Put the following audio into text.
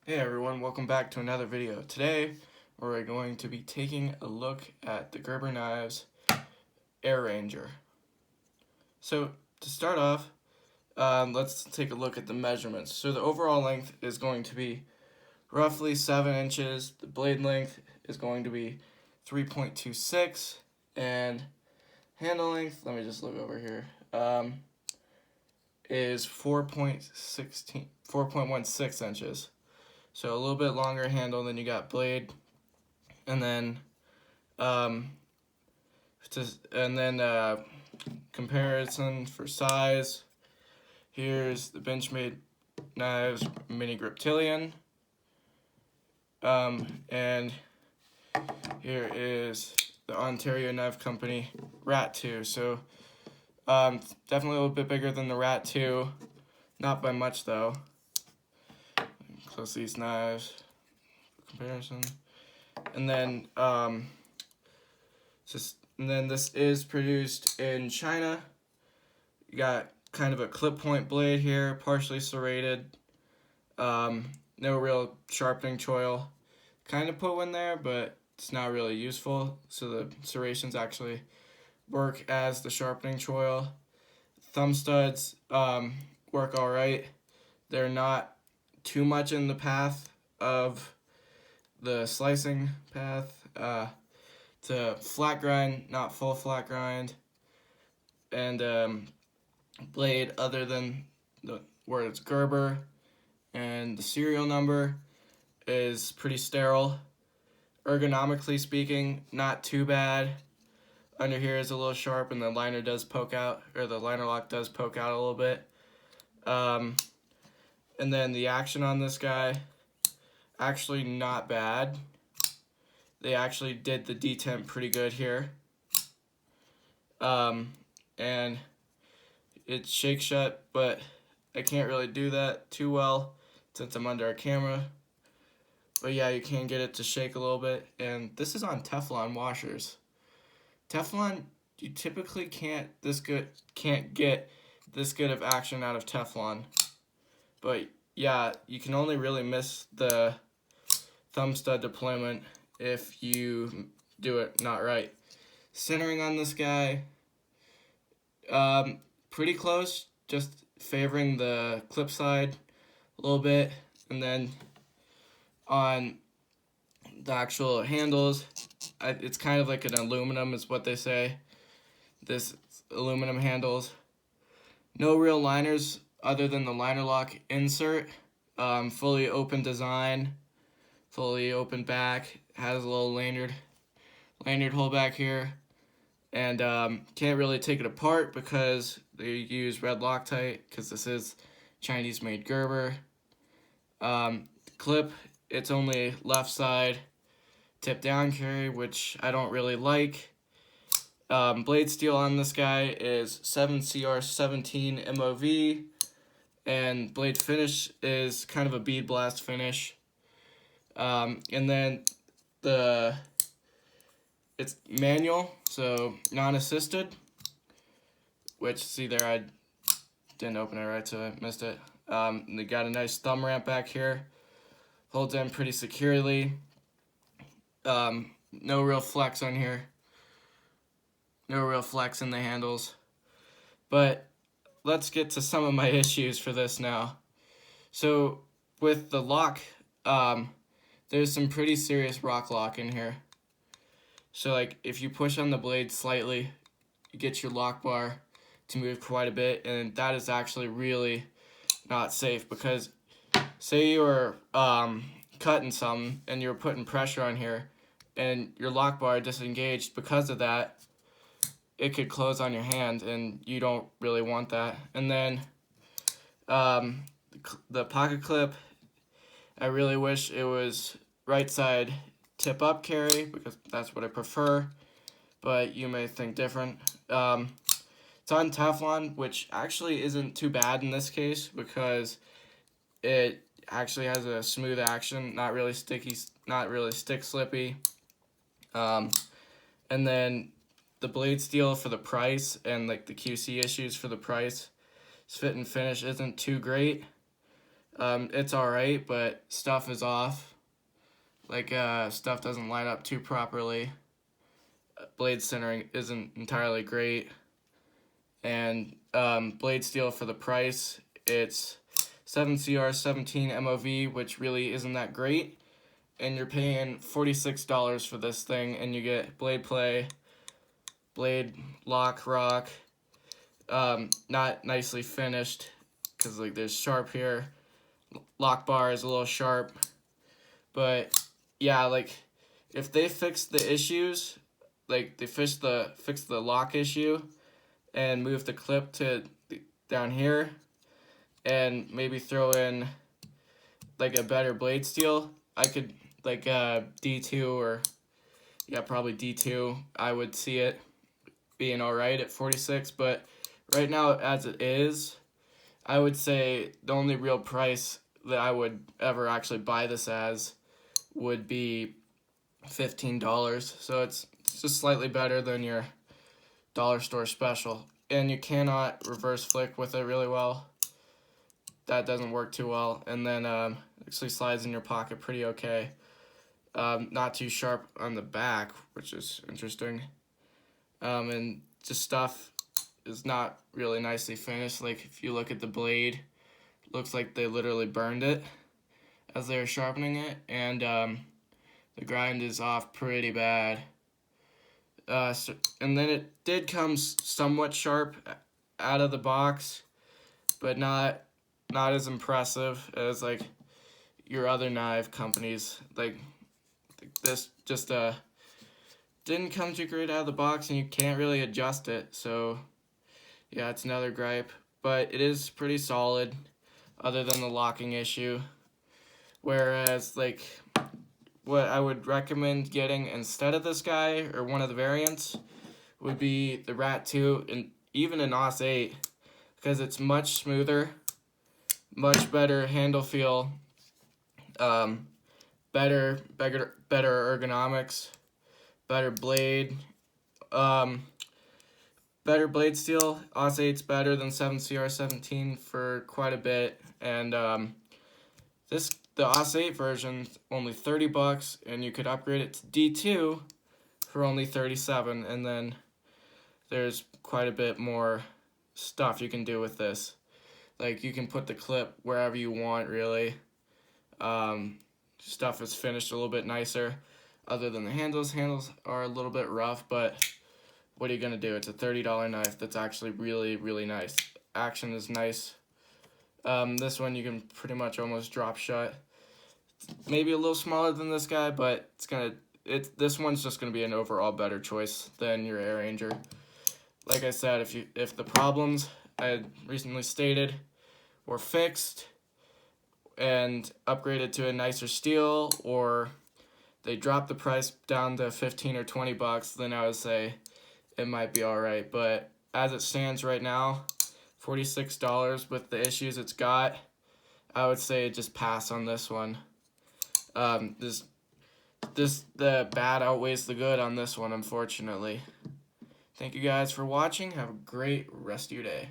Hey everyone, welcome back to another video. Today we're going to be taking a look at the Gerber knives Air Ranger. So to start off, let's take a look at the measurements. So the overall length is going to be roughly 7 inches. The blade length is going to be 3.26, and handle length, let me just look over here, is 4.16 inches. So a little bit longer handle than you got blade, and then comparison for size. Here's the Benchmade knives mini griptilian, and here is the Ontario Knife Company Rat II. So definitely a little bit bigger than the Rat II, not by much though. Close these knives for comparison, and then this is produced in China. You got kind of a clip point blade here, partially serrated. No real sharpening choil. Kind of put one there, but it's not really useful. So the serrations actually work as the sharpening choil. Thumb studs work all right. They're not too much in the path of the slicing path. To flat grind, not full flat grind, and blade other than the word it's Gerber, and the serial number is pretty sterile. Ergonomically speaking, not too bad. Under here is a little sharp, and the liner does poke out, or the liner lock does poke out a little bit. And then the action on this guy, actually not bad. They actually did the detemp pretty good here. And it shakes shut, but I can't really do that too well since I'm under a camera. But yeah, you can get it to shake a little bit. And this is on Teflon washers. Teflon, you typically can't get this good of action out of Teflon. But yeah, you can only really miss the thumb stud deployment if you do it not right. Centering on this guy, pretty close, just favoring the clip side a little bit, and then on the actual handles, it's kind of like an aluminum is what they say. This aluminum handles. No real liners other than the liner lock insert. Fully open design, fully open back, has a little lanyard hole back here, and can't really take it apart because they use red Loctite because this is Chinese made Gerber. Clip, it's only left side tip down carry, which I don't really like. Blade steel on this guy is 7CR17 MOV, and blade finish is kind of a bead blast finish. And then it's manual, so non-assisted, which, see there, I didn't open it right, so I missed it. They got a nice thumb ramp back here, holds in pretty securely. No real flex on here, no real flex in the handles. But let's get to some of my issues for this now. So with the lock, there's some pretty serious rock lock in here. So like if you push on the blade slightly, you get your lock bar to move quite a bit, and that is actually really not safe, because say you were cutting something and you're putting pressure on here and your lock bar disengaged because of that, it could close on your hand, and you don't really want that. And then the pocket clip, I really wish it was right side tip up carry, because that's what I prefer, but you may think different. It's on Teflon, which actually isn't too bad in this case because it actually has a smooth action, not really sticky, not really stick slippy. And then the blade steel for the price and like the QC issues for the price, fit and finish isn't too great. It's alright, but stuff is off. Like, stuff doesn't line up too properly. Blade centering isn't entirely great. And blade steel for the price, it's 7CR17 MOV, which really isn't that great. And you're paying $46 for this thing, and you get blade play, blade lock, rock, not nicely finished, because like there's sharp here, lock bar is a little sharp, but yeah, like if they fix the issues, like they fix the lock issue, and move the clip to down here, and maybe throw in like a better blade steel, I could like D2 or yeah, probably D2. I would see it being all right at 46, but right now as it is, I would say the only real price that I would ever actually buy this as would be $15. So it's just slightly better than your dollar store special, and you cannot reverse flick with it really well. That doesn't work too well, and then actually slides in your pocket pretty okay. Not too sharp on the back, which is interesting. And just stuff is not really nicely finished. Like if you look at the blade, it looks like they literally burned it as they were sharpening it, and the grind is off pretty bad. And then it did come somewhat sharp out of the box, but not as impressive as like your other knife companies. Like this just didn't come too great out of the box, and you can't really adjust it. So yeah, it's another gripe, but it is pretty solid other than the locking issue. Whereas like what I would recommend getting instead of this guy, or one of the variants, would be the Rat II and even an OS 8, because it's much smoother, much better handle feel, better ergonomics, better blade, better blade steel. OS 8's better than 7CR17 for quite a bit, and the OS 8 version's only $30, and you could upgrade it to D2 for only $37, and then there's quite a bit more stuff you can do with this. Like you can put the clip wherever you want, really. Stuff is finished a little bit nicer. Other than the handles are a little bit rough, but what are you gonna do? It's a $30 knife that's actually really, really nice. Action is nice. This one you can pretty much almost drop shut. Maybe a little smaller than this guy, but this one's just gonna be an overall better choice than your Air Ranger. Like I said, if the problems I had recently stated were fixed and upgraded to a nicer steel, or they dropped the price down to 15 or 20 bucks, then I would say it might be all right. But as it stands right now, $46 with the issues it's got, I would say just pass on this one. The bad outweighs the good on this one, unfortunately. Thank you guys for watching. Have a great rest of your day.